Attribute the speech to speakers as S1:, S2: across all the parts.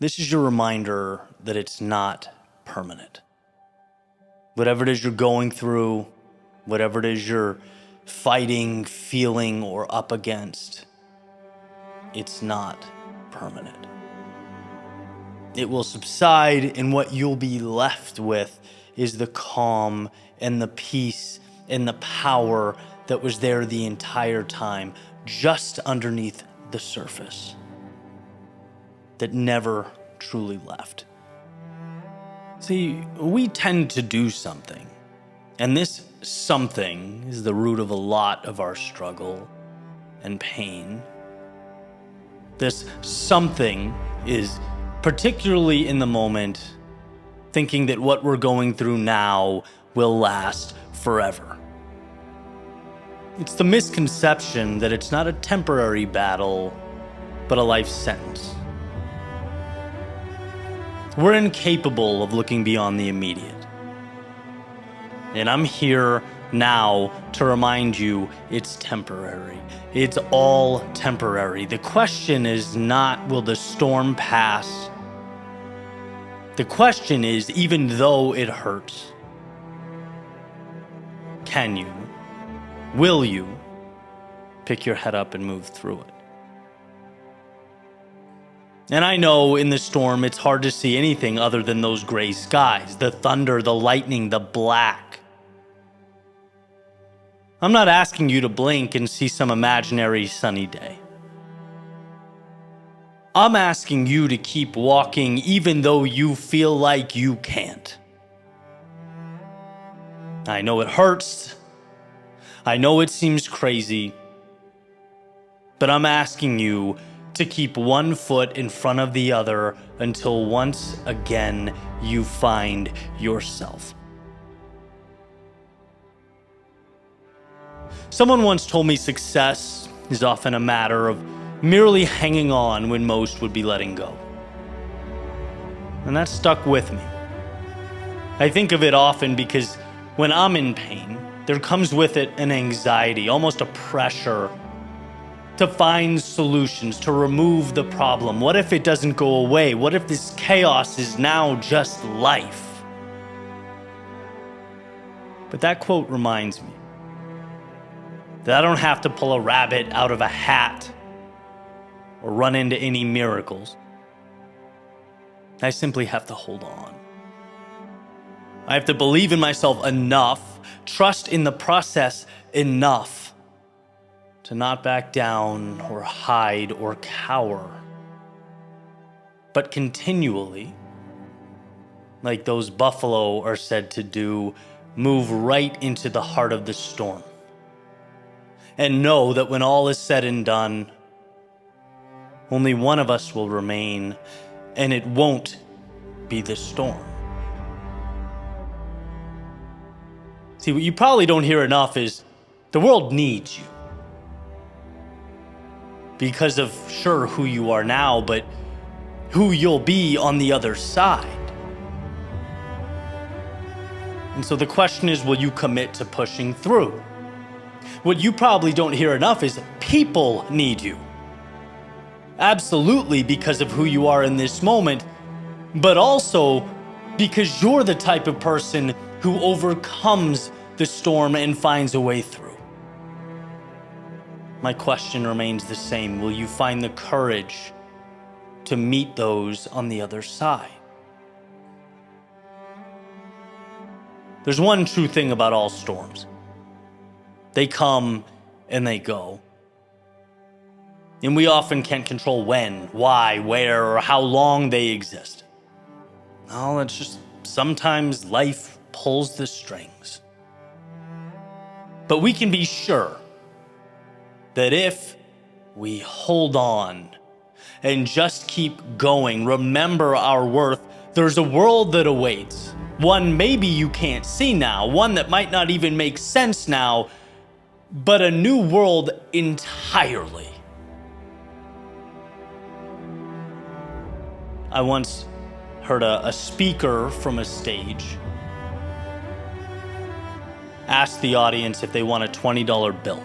S1: This is your reminder that it's not permanent. Whatever it is you're going through, whatever it is you're fighting, feeling, or up against, it's not permanent. It will subside, and what you'll be left with is the calm and the peace and the power that was there the entire time, just underneath the surface, that never truly left. See, we tend to do something, and this something is the root of a lot of our struggle and pain. This something is particularly in the moment, thinking that what we're going through now will last forever. It's the misconception that it's not a temporary battle, but a life sentence. We're incapable of looking beyond the immediate. And I'm here now to remind you it's temporary. It's all temporary. The question is not, will the storm pass? The question is, even though it hurts, can you, will you pick your head up and move through it? And I know in the storm it's hard to see anything other than those gray skies, the thunder, the lightning, the black. I'm not asking you to blink and see some imaginary sunny day. I'm asking you to keep walking even though you feel like you can't. I know it hurts. I know it seems crazy. But I'm asking you to keep one foot in front of the other until once again you find yourself. Someone once told me success is often a matter of merely hanging on when most would be letting go. And that stuck with me. I think of it often because when I'm in pain, there comes with it an anxiety, almost a pressure to find solutions, to remove the problem. What if it doesn't go away? What if this chaos is now just life? But that quote reminds me that I don't have to pull a rabbit out of a hat or run into any miracles. I simply have to hold on. I have to believe in myself enough, trust in the process enough to not back down or hide or cower, but continually, like those buffalo are said to do, move right into the heart of the storm. And know that when all is said and done, only one of us will remain, and it won't be the storm. See, what you probably don't hear enough is the world needs you. Because of, sure, who you are now, but who you'll be on the other side. And so the question is, will you commit to pushing through? What you probably don't hear enough is people need you. Absolutely, because of who you are in this moment, but also because you're the type of person who overcomes the storm and finds a way through. My question remains the same. Will you find the courage to meet those on the other side? There's one true thing about all storms. They come and they go. And we often can't control when, why, where, or how long they exist. No, it's just sometimes life pulls the strings. But we can be sure that if we hold on and just keep going, remember our worth, there's a world that awaits. One maybe you can't see now, one that might not even make sense now, but a new world entirely. I once heard a speaker from a stage ask the audience if they want a $20 bill.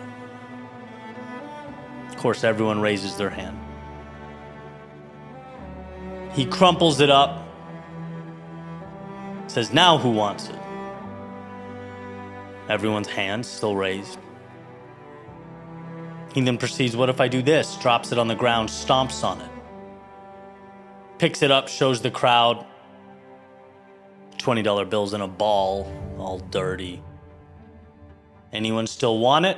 S1: Of course, everyone raises their hand. He crumples it up, says, "Now who wants it?" Everyone's hands still raised. He then proceeds, "What if I do this?" Drops it on the ground, stomps on it. Picks it up, shows the crowd. $20 bills in a ball, all dirty. "Anyone still want it?"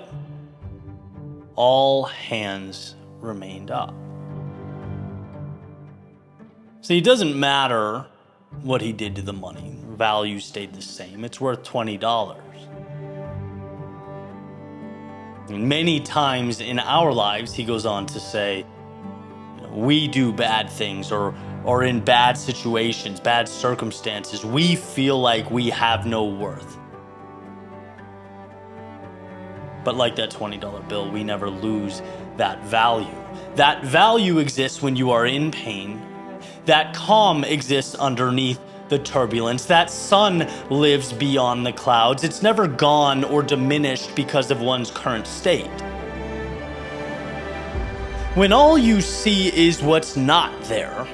S1: All hands remained up. See, it doesn't matter what he did to the money. Value stayed the same. It's worth $20. And many times in our lives, he goes on to say, we do bad things or in bad situations, bad circumstances, we feel like we have no worth. But like that $20 bill, we never lose that value. That value exists when you are in pain. That calm exists underneath the turbulence. That sun lives beyond the clouds. It's never gone or diminished because of one's current state. When all you see is what's not there,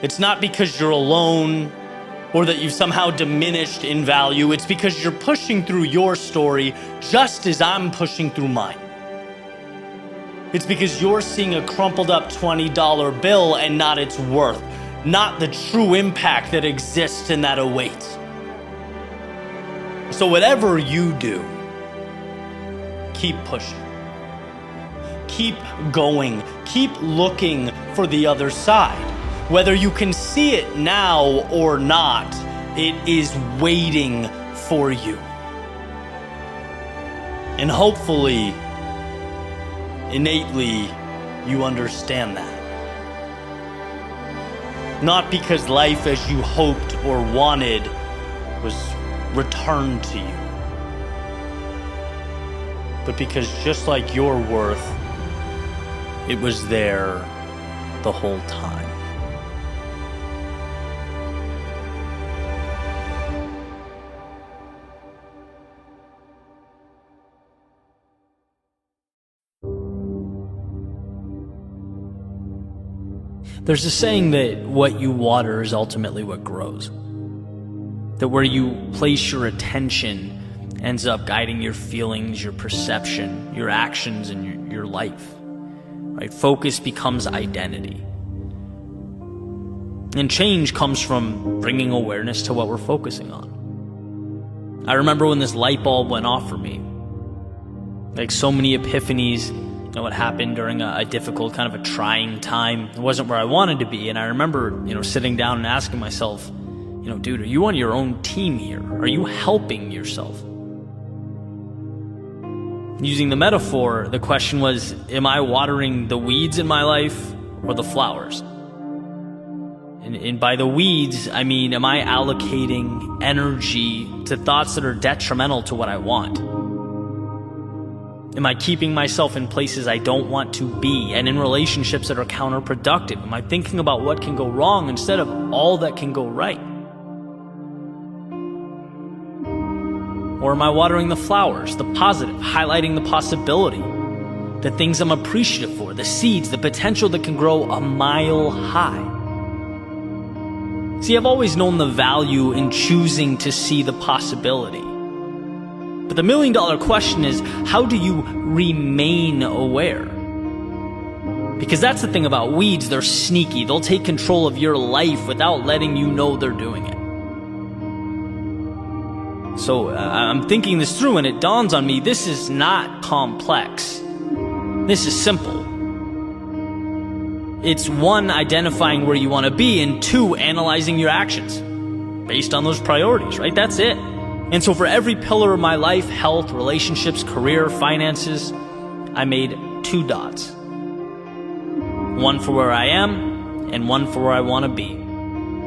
S1: it's not because you're alone or that you've somehow diminished in value. It's because you're pushing through your story just as I'm pushing through mine. It's because you're seeing a crumpled up $20 bill and not its worth, not the true impact that exists and that awaits. So whatever you do, keep pushing. Keep going. Keep looking for the other side. Whether you can see it now or not, it is waiting for you. And hopefully, innately, you understand that. Not because life as you hoped or wanted was returned to you, but because just like your worth, it was there the whole time.
S2: There's a saying that what you water is ultimately what grows. That where you place your attention ends up guiding your feelings, your perception, your actions, and your life. Right? Focus becomes identity. And change comes from bringing awareness to what we're focusing on. I remember when this light bulb went off for me. Like so many epiphanies, what happened during a difficult, kind of a trying time. It wasn't where I wanted to be. And I remember, sitting down and asking myself, dude, are you on your own team here? Are you helping yourself? Using the metaphor, the question was, am I watering the weeds in my life or the flowers? And by the weeds, I mean, am I allocating energy to thoughts that are detrimental to what I want? Am I keeping myself in places I don't want to be and in relationships that are counterproductive? Am I thinking about what can go wrong instead of all that can go right? Or am I watering the flowers, the positive, highlighting the possibility, the things I'm appreciative for, the seeds, the potential that can grow a mile high? See, I've always known the value in choosing to see the possibility. But the $1 million question is, how do you remain aware? Because that's the thing about weeds, they're sneaky. They'll take control of your life without letting you know they're doing it. So I'm thinking this through and it dawns on me, this is not complex. This is simple. It's one, identifying where you want to be, and two, analyzing your actions based on those priorities, right? That's it. And so for every pillar of my life, health, relationships, career, finances, I made 2 dots. One for where I am and one for where I want to be.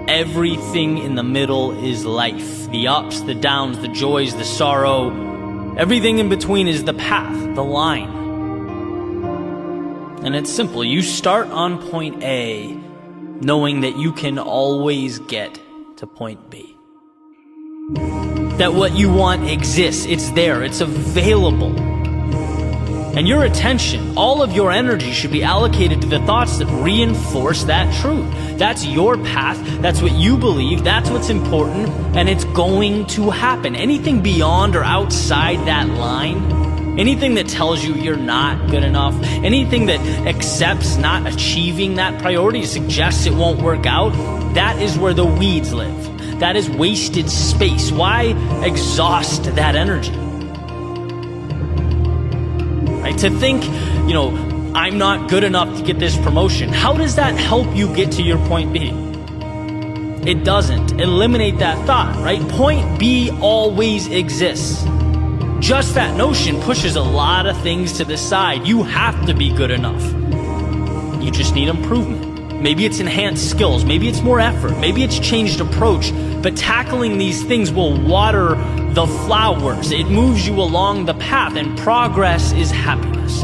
S2: Everything in the middle is life. The ups, the downs, the joys, the sorrow. Everything in between is the path, the line. And it's simple. You start on point A, knowing that you can always get to point B. That what you want exists, it's there, it's available. And your attention, all of your energy should be allocated to the thoughts that reinforce that truth. That's your path, that's what you believe, that's what's important, and it's going to happen. Anything beyond or outside that line, anything that tells you you're not good enough, anything that accepts not achieving that priority, suggests it won't work out, that is where the weeds live. That is wasted space. Why exhaust that energy? Right? To think, I'm not good enough to get this promotion. How does that help you get to your point B? It doesn't. Eliminate that thought, right? Point B always exists. Just that notion pushes a lot of things to the side. You have to be good enough. You just need improvement. Maybe it's enhanced skills. Maybe it's more effort. Maybe it's changed approach. But tackling these things will water the flowers. It moves you along the path, and progress is happiness.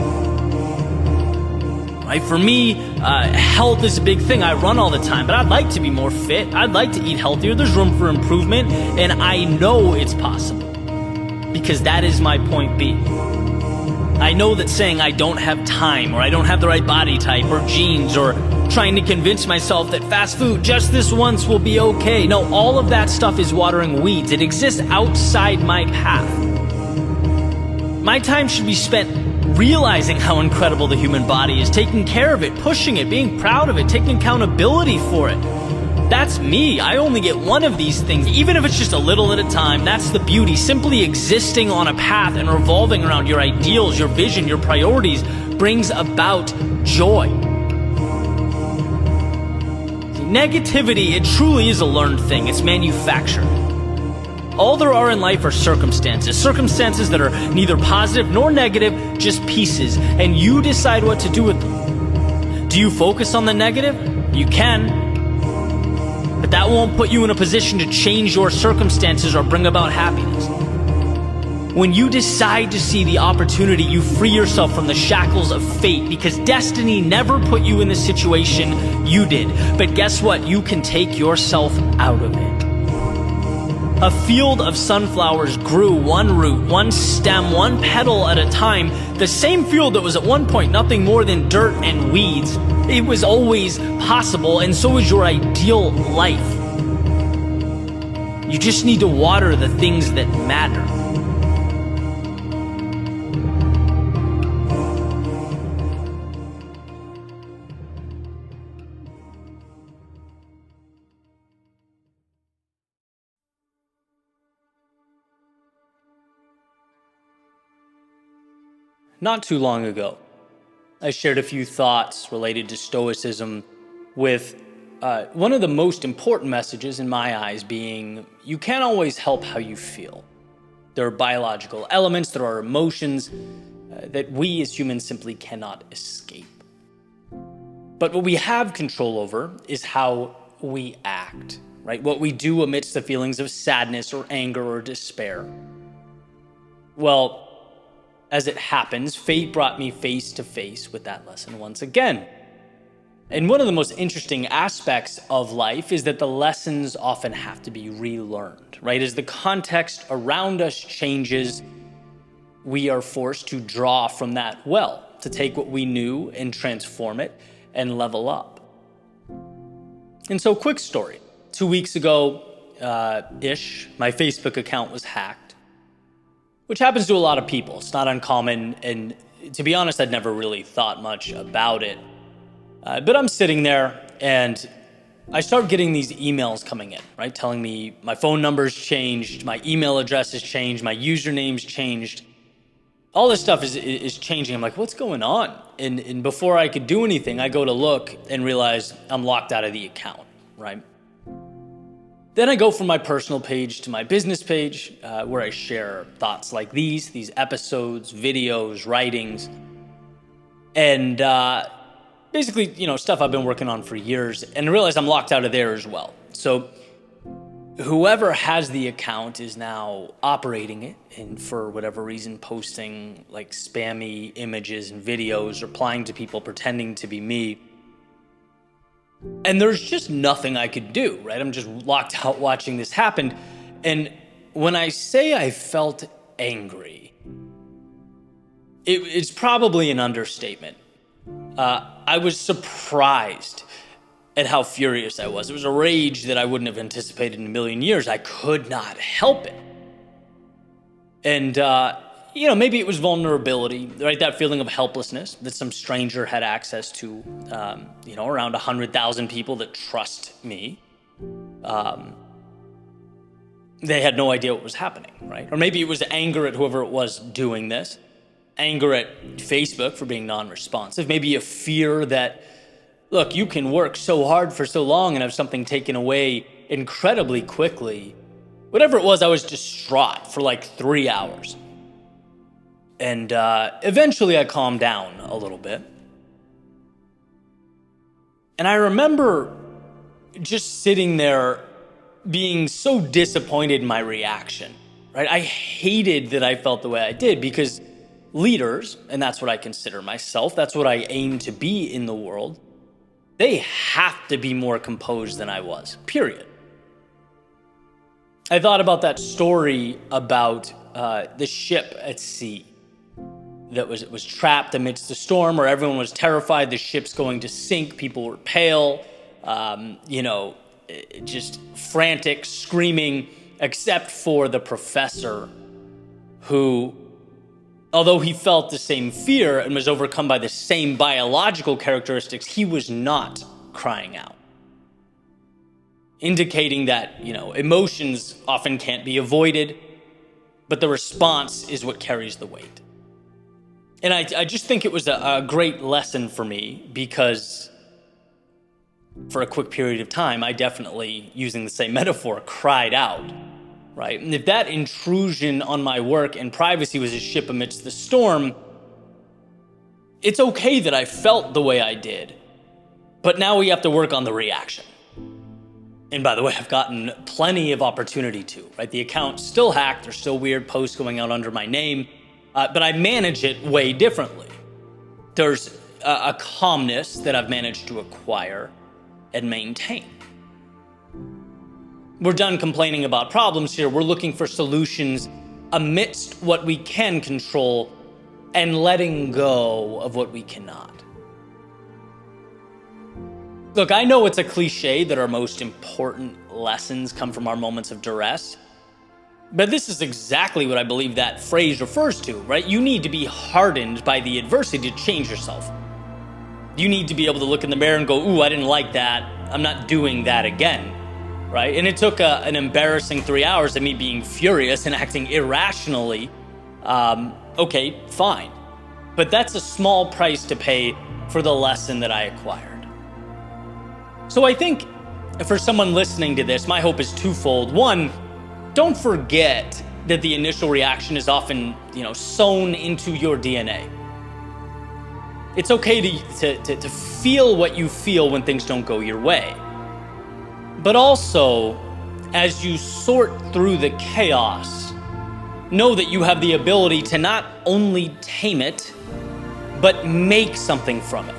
S2: Right? For me, health is a big thing. I run all the time, but I'd like to be more fit. I'd like to eat healthier. There's room for improvement, and I know it's possible because that is my point B. I know that saying I don't have time, or I don't have the right body type or genes, or trying to convince myself that fast food just this once will be okay. No, all of that stuff is watering weeds. It exists outside my path. My time should be spent realizing how incredible the human body is, taking care of it, pushing it, being proud of it, taking accountability for it. That's me. I only get one of these things, even if it's just a little at a time. That's the beauty. Simply existing on a path and revolving around your ideals, your vision, your priorities brings about joy. Negativity, it truly is a learned thing. It's manufactured. All there are in life are circumstances. Circumstances that are neither positive nor negative, just pieces. And you decide what to do with them. Do you focus on the negative? You can. But that won't put you in a position to change your circumstances or bring about happiness. When you decide to see the opportunity, you free yourself from the shackles of fate, because destiny never put you in the situation, you did. But guess what? You can take yourself out of it. A field of sunflowers grew one root, one stem, one petal at a time. The same field that was at one point nothing more than dirt and weeds. It was always possible, and so is your ideal life. You just need to water the things that matter. Not too long ago, I shared a few thoughts related to Stoicism with one of the most important messages in my eyes being, you can't always help how you feel. There are biological elements, there are emotions that we as humans simply cannot escape. But what we have control over is how we act, right? What we do amidst the feelings of sadness or anger or despair. Well, as it happens, fate brought me face to face with that lesson once again. And one of the most interesting aspects of life is that the lessons often have to be relearned, right? As the context around us changes, we are forced to draw from that well, to take what we knew and transform it and level up. And so, quick story. 2 weeks ago, my Facebook account was hacked, which happens to a lot of people. It's not uncommon, and to be honest, I'd never really thought much about it. But I'm sitting there, and I start getting these emails coming in, right? Telling me my phone number's changed, my email address has changed, my username's changed. All this stuff is changing. I'm like, what's going on? And before I could do anything, I go to look and realize I'm locked out of the account, right? Then I go from my personal page to my business page, where I share thoughts like these episodes, videos, writings, and basically, stuff I've been working on for years, and I realize I'm locked out of there as well. So whoever has the account is now operating it, and for whatever reason, posting like spammy images and videos, replying to people pretending to be me. And there's just nothing I could do, right? I'm just locked out watching this happen. And when I say I felt angry, it's probably an understatement. I was surprised at how furious I was. It was a rage that I wouldn't have anticipated in a million years. I could not help it. And, maybe it was vulnerability, right? That feeling of helplessness that some stranger had access to, around 100,000 people that trust me. They had no idea what was happening, right? Or maybe it was anger at whoever it was doing this, anger at Facebook for being non-responsive, maybe a fear that, look, you can work so hard for so long and have something taken away incredibly quickly. Whatever it was, I was distraught for like 3 hours. And eventually I calmed down a little bit. And I remember just sitting there being so disappointed in my reaction, right? I hated that I felt the way I did because leaders, and that's what I consider myself, that's what I aim to be in the world, they have to be more composed than I was, period. I thought about that story about the ship at sea that was trapped amidst the storm where everyone was terrified the ship's going to sink. People were pale, just frantic, screaming, except for the professor who, although he felt the same fear and was overcome by the same biological characteristics, he was not crying out, indicating that, emotions often can't be avoided, but the response is what carries the weight. And I just think it was a great lesson for me because for a quick period of time, I definitely, using the same metaphor, cried out, right? And if that intrusion on my work and privacy was a ship amidst the storm, it's okay that I felt the way I did, but now we have to work on the reaction. And by the way, I've gotten plenty of opportunity to, right? The account's still hacked, there's still weird posts going out under my name, but I manage it way differently. There's a calmness that I've managed to acquire and maintain. We're done complaining about problems here. We're looking for solutions amidst what we can control and letting go of what we cannot. Look, I know it's a cliche that our most important lessons come from our moments of duress, but this is exactly what I believe that phrase refers to, right? You need to be hardened by the adversity to change yourself. You need to be able to look in the mirror and go, ooh, I didn't like that. I'm not doing that again, right? And it took an embarrassing 3 hours of me being furious and acting irrationally. Okay, fine. But that's a small price to pay for the lesson that I acquired. So I think for someone listening to this, my hope is twofold. One, don't forget that the initial reaction is often, sewn into your DNA. It's okay to feel what you feel when things don't go your way. But also, as you sort through the chaos, know that you have the ability to not only tame it, but make something from it,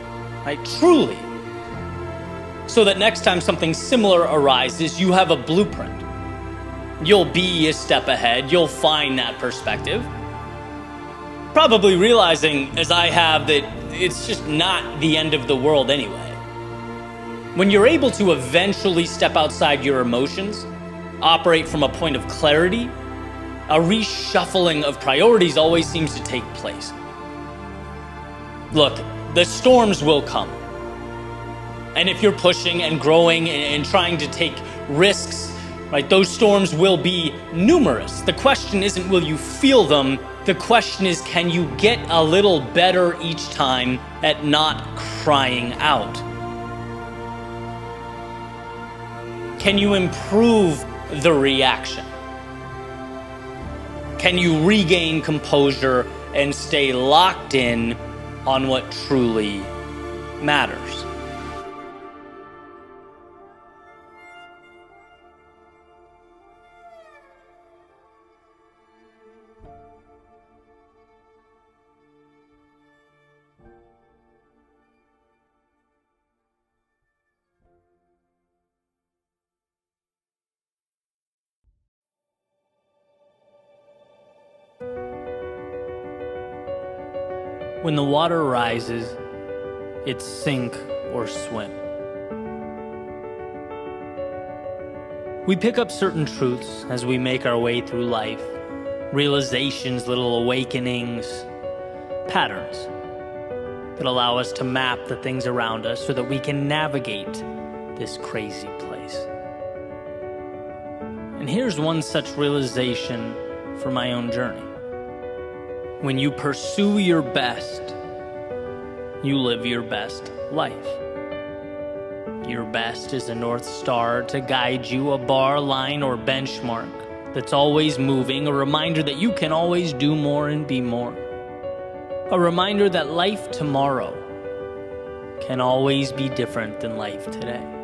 S2: right? Truly. So that next time something similar arises, you have a blueprint. You'll be a step ahead. You'll find that perspective. Probably realizing, as I have, that it's just not the end of the world anyway. When you're able to eventually step outside your emotions, operate from a point of clarity, a reshuffling of priorities always seems to take place. Look, the storms will come. And if you're pushing and growing and trying to take risks, right, those storms will be numerous. The question isn't will you feel them? The question is, can you get a little better each time at not crying out? Can you improve the reaction? Can you regain composure and stay locked in on what truly matters? when the water rises, it's sink or swim. We pick up certain truths as we make our way through life, realizations, little awakenings, patterns that allow us to map the things around us so that we can navigate this crazy place. And here's one such realization for my own journey. When you pursue your best, you live your best life. Your best is a North Star to guide you, a bar, line, or benchmark that's always moving, a reminder that you can always do more and be more. A reminder that life tomorrow can always be different than life today.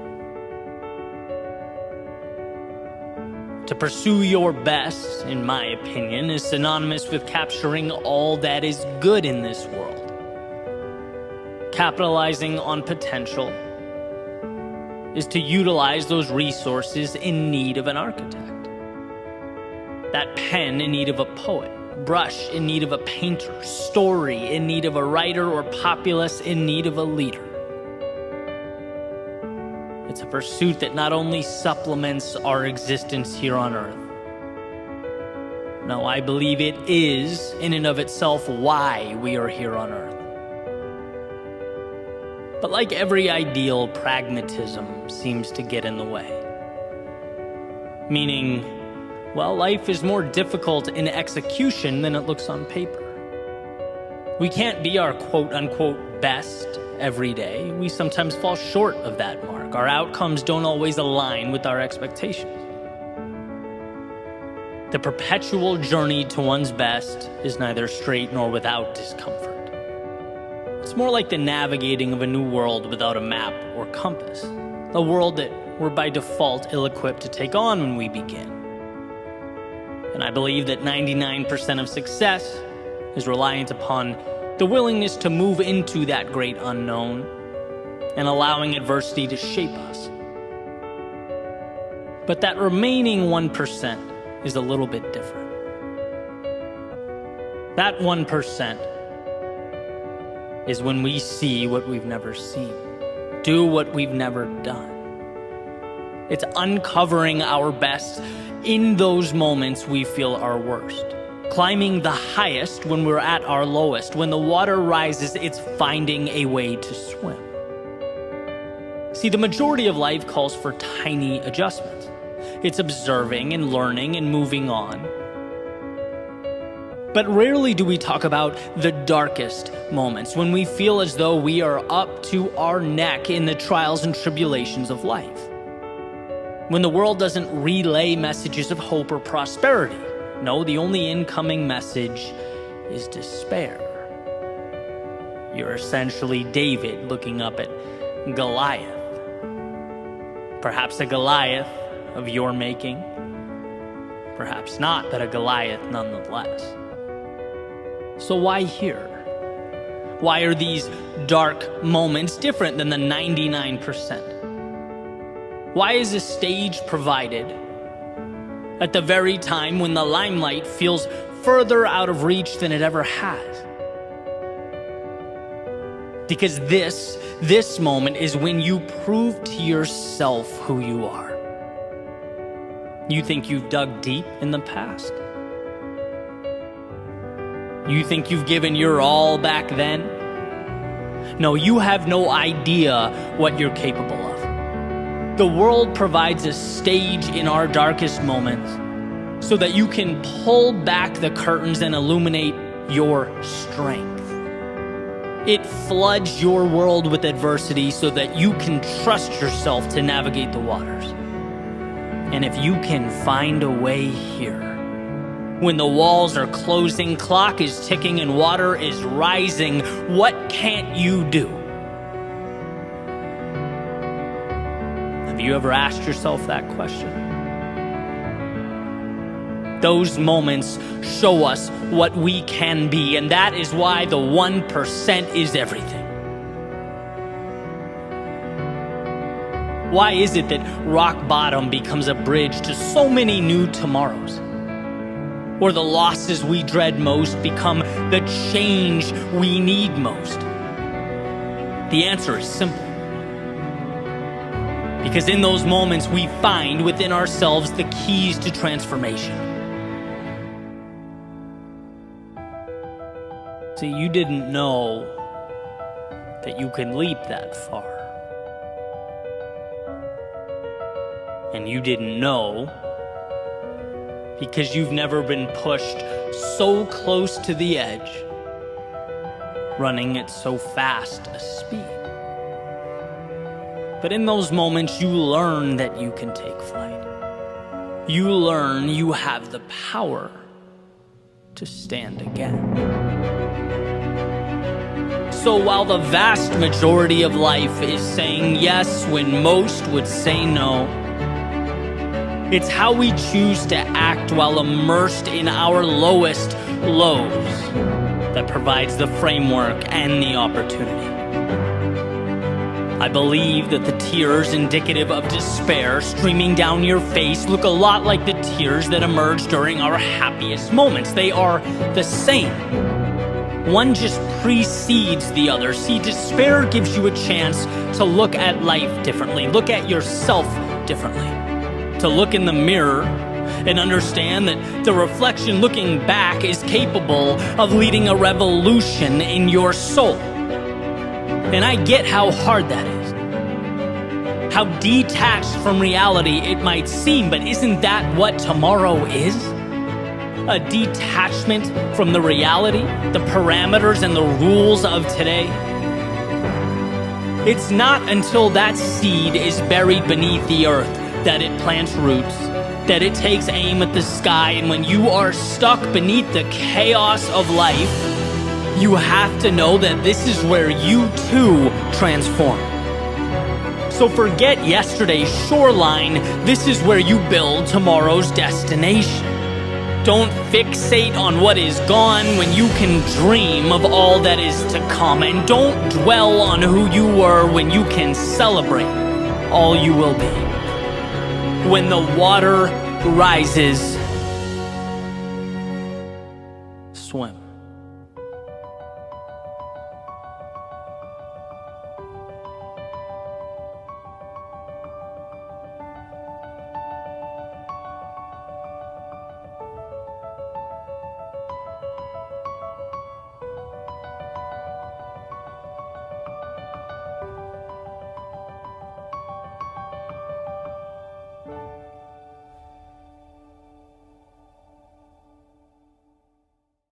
S2: To pursue your best, in my opinion, is synonymous with capturing all that is good in this world. Capitalizing on potential is to utilize those resources in need of an architect. That pen in need of a poet, brush in need of a painter, story in need of a writer, or populace in need of a leader. It's a pursuit that not only supplements our existence here on earth. No, I believe it is, in and of itself, why we are here on earth. But like every ideal, pragmatism seems to get in the way. Meaning, well, life is more difficult in execution than it looks on paper. We can't be our quote-unquote best every day. We sometimes fall short of that mark. Our outcomes don't always align with our expectations. The perpetual journey to one's best is neither straight nor without discomfort. It's more like the navigating of a new world without a map or compass. A world that we're by default ill-equipped to take on when we begin. And I believe that 99% of success is reliant upon the willingness to move into that great unknown and allowing adversity to shape us. But that remaining 1% is a little bit different. That 1% is when we see what we've never seen, do what we've never done. It's uncovering our best in those moments we feel our worst. Climbing the highest when we're at our lowest. When the water rises, it's finding a way to swim. See, the majority of life calls for tiny adjustments. It's observing and learning and moving on. But rarely do we talk about the darkest moments, when we feel as though we are up to our neck in the trials and tribulations of life. When the world doesn't relay messages of hope or prosperity. No, the only incoming message is despair. You're essentially David looking up at Goliath. Perhaps a Goliath of your making. Perhaps not, but a Goliath nonetheless. So why here? Why are these dark moments different than the 99%? Why is a stage provided at the very time when the limelight feels further out of reach than it ever has? Because this moment is when you prove to yourself who you are. You think you've dug deep in the past? You think you've given your all back then? No, you have no idea what you're capable of. The world provides a stage in our darkest moments so that you can pull back the curtains and illuminate your strength. It floods your world with adversity so that you can trust yourself to navigate the waters. And if you can find a way here, when the walls are closing, clock is ticking, and water is rising, what can't you do? Have you ever asked yourself that question? Those moments show us what we can be, and that is why the 1% is everything. Why is it that rock bottom becomes a bridge to so many new tomorrows? or the losses we dread most become the change we need most? The answer is simple. Because in those moments, we find within ourselves the keys to transformation. See, you didn't know that you can leap that far. And you didn't know because you've never been pushed so close to the edge, running at so fast a speed. But in those moments, you learn that you can take flight. You learn you have the power to stand again. So while the vast majority of life is saying yes when most would say no, it's how we choose to act while immersed in our lowest lows that provides the framework and the opportunity. I believe that the tears indicative of despair streaming down your face look a lot like the tears that emerge during our happiest moments. They are the same. One just precedes the other. See, despair gives you a chance to look at life differently, look at yourself differently, to look in the mirror and understand that the reflection looking back is capable of leading a revolution in your soul. And I get how hard that is, how detached from reality it might seem, but isn't that what tomorrow is? A detachment from the reality, the parameters and the rules of today. It's not until that seed is buried beneath the earth that it plants roots, that it takes aim at the sky, and when you are stuck beneath the chaos of life, you have to know that this is where you too transform. So forget yesterday's shoreline, this is where you build tomorrow's destination. Don't fixate on what is gone when you can dream of all that is to come. And don't dwell on who you were when you can celebrate all you will be. When the water rises, swim.